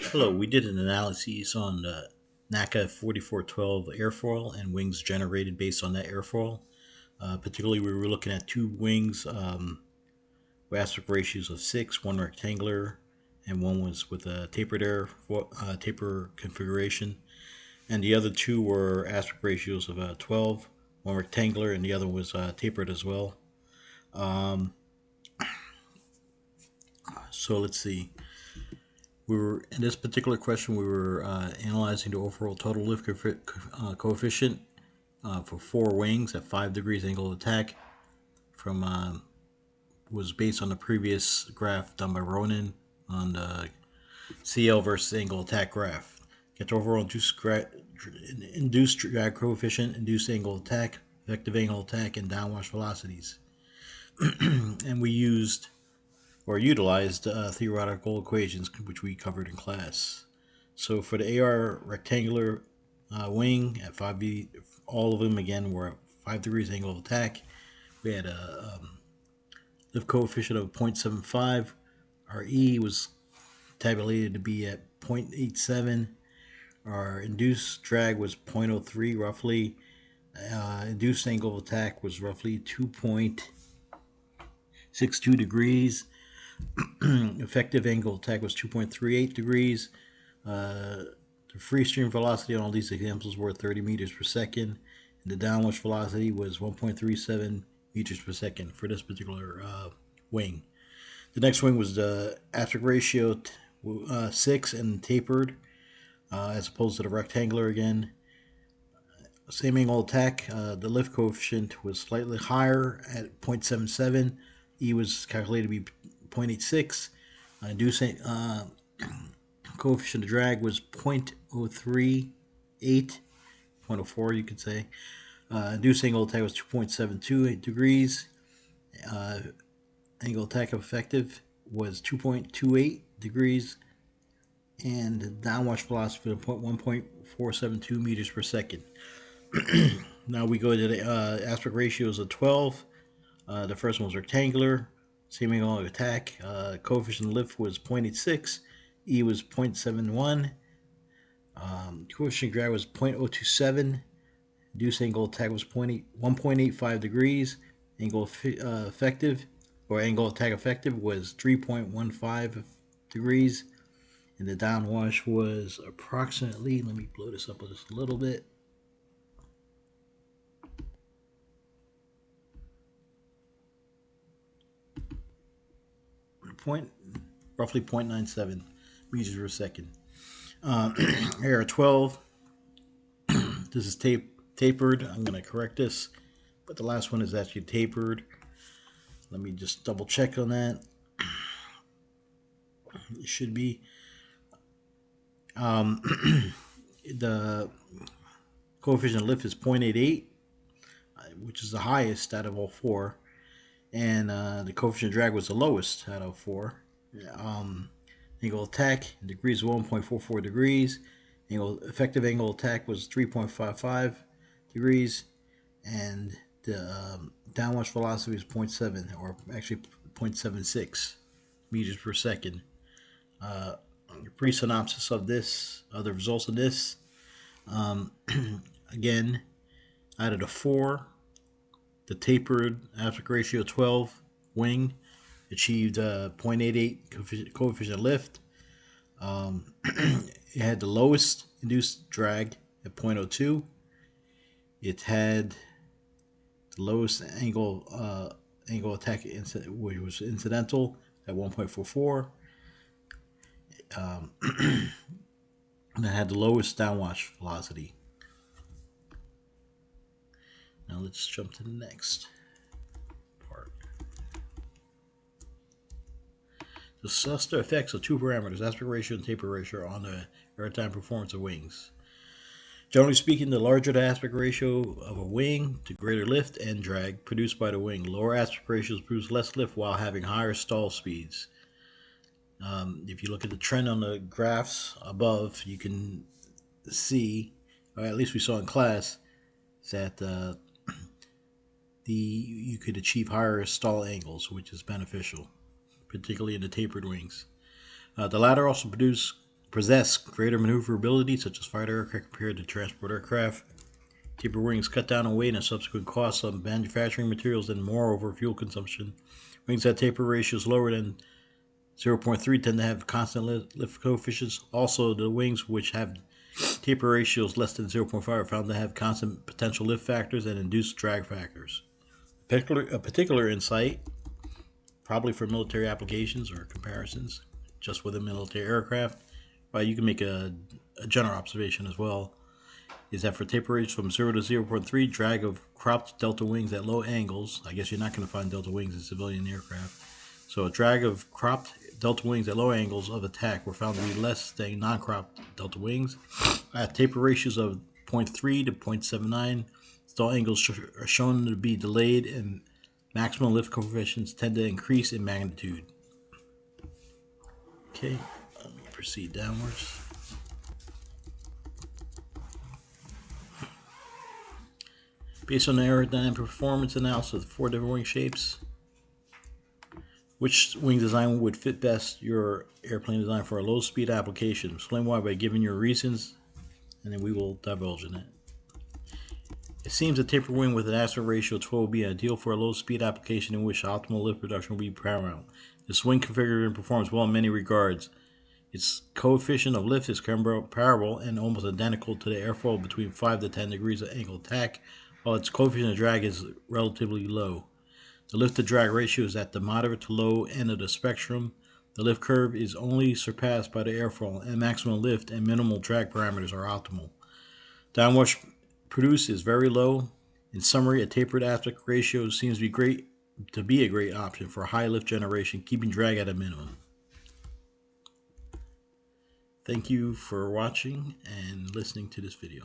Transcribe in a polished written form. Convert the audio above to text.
Hello, we did an analysis on the NACA 4412 airfoil and wings generated based on that airfoil. Particularly, we were looking at two wings with aspect ratios of 6, one rectangular, and one was with a taper configuration. And the other two were aspect ratios of 12, one rectangular, and the other was tapered as well. Um, so let's see. We were in this particular question. We were analyzing the overall total lift coefficient for four wings at 5 degrees angle of attack. From was based on the previous graph done by Ronan on the CL versus angle attack graph. Get the overall induced drag coefficient, induced angle attack, effective angle attack, and downwash velocities. And we used or utilized theoretical equations which we covered in class. So for the AR rectangular wing at 5B, all of them again were at 5 degrees angle of attack. We had a lift coefficient of 0.75. Our E was tabulated to be at 0.87. Our induced drag was 0.03 roughly. Induced angle of attack was roughly 2.62 degrees. Effective angle of attack was 2.38 degrees. The free stream velocity on all these examples were 30 meters per second, and the downwash velocity was 1.37 meters per second for this particular wing. The next wing was the aspect ratio 6 and tapered, as opposed to the rectangular again. Same angle attack. The lift coefficient was slightly higher at 0.77. E was calculated to be 0.86. Induced coefficient of drag was 0.038, 0.04 you could say. Induced angle attack was 2.72 degrees. Angle attack effective was 2.28 degrees. And the downwash velocity was 1.472 meters per second. Now we go to the aspect ratios of 12. The first one was rectangular. Same angle of attack. Coefficient of lift was 0.86. E was 0.71. Coefficient of drag was 0.027. Induced angle of attack was 1.85 degrees. Angle effective or angle of attack effective was 3.15 degrees. And the downwash was approximately, let me blow this up just a little bit. Roughly 0.97 meters per second. Here are 12. This is tapered. I'm going to correct this, but the last one is actually tapered. Let me just double check on that. It should be. The coefficient of lift is 0.88, which is the highest out of all four, and the coefficient of drag was the lowest out of four. Angle of attack in degrees 1.44 degrees. Effective angle of attack was 3.55 degrees, and the downwash velocity was 0.7, or actually 0.76 meters per second. Brief synopsis of this, of the results of this. Again, out of the four, the tapered aspect ratio 12 wing achieved 0.88 coefficient lift. It had the lowest induced drag at 0.02. It had the lowest angle attack, which was incidental, at 1.44. And it had the lowest downwash velocity. Now let's jump to the next part. Discuss the effects of two parameters, aspect ratio and taper ratio, on the airtime performance of wings. Generally speaking, the larger the aspect ratio of a wing, the greater lift and drag produced by the wing. Lower aspect ratios produce less lift while having higher stall speeds. If you look at the trend on the graphs above, you can see, or at least we saw in class, that you could achieve higher stall angles, which is beneficial, particularly in the tapered wings. The latter also produce possess greater maneuverability, such as fighter aircraft compared to transport aircraft. Tapered wings cut down on weight and subsequent costs of manufacturing materials and moreover fuel consumption. Wings that taper ratios lower than 0.3 tend to have constant lift coefficients. Also, the wings which have taper ratios less than 0.5 are found to have constant potential lift factors and induced drag factors. A particular insight, probably for military applications or comparisons, just with a military aircraft, but you can make a general observation as well, is that for taper rates from 0 to 0.3, drag of cropped delta wings at low angles, I guess you're not going to find delta wings in civilian aircraft, so a drag of cropped delta wings at low angles of attack were found to be less than non-cropped delta wings. At taper ratios of 0.3 to 0.79, stall angles are shown to be delayed and maximum lift coefficients tend to increase in magnitude. Okay, let me proceed downwards. Based on the aerodynamic performance analysis of 4 different wing shapes, which wing design would fit best your airplane design for a low speed application? Explain why by giving your reasons, and then we will divulge in it. It seems a tapered wing with an aspect ratio of 12 would be ideal for a low speed application in which optimal lift production will be paramount. This wing configuration performs well in many regards. Its coefficient of lift is comparable and almost identical to the airfoil between 5 to 10 degrees of angle of attack, while its coefficient of drag is relatively low. The lift to drag ratio is at the moderate to low end of the spectrum. The lift curve is only surpassed by the airfoil, and maximum lift and minimal drag parameters are optimal. Downwash produced is very low. In summary, a tapered aspect ratio seems to be a great option for high lift generation, keeping drag at a minimum. Thank you for watching and listening to this video.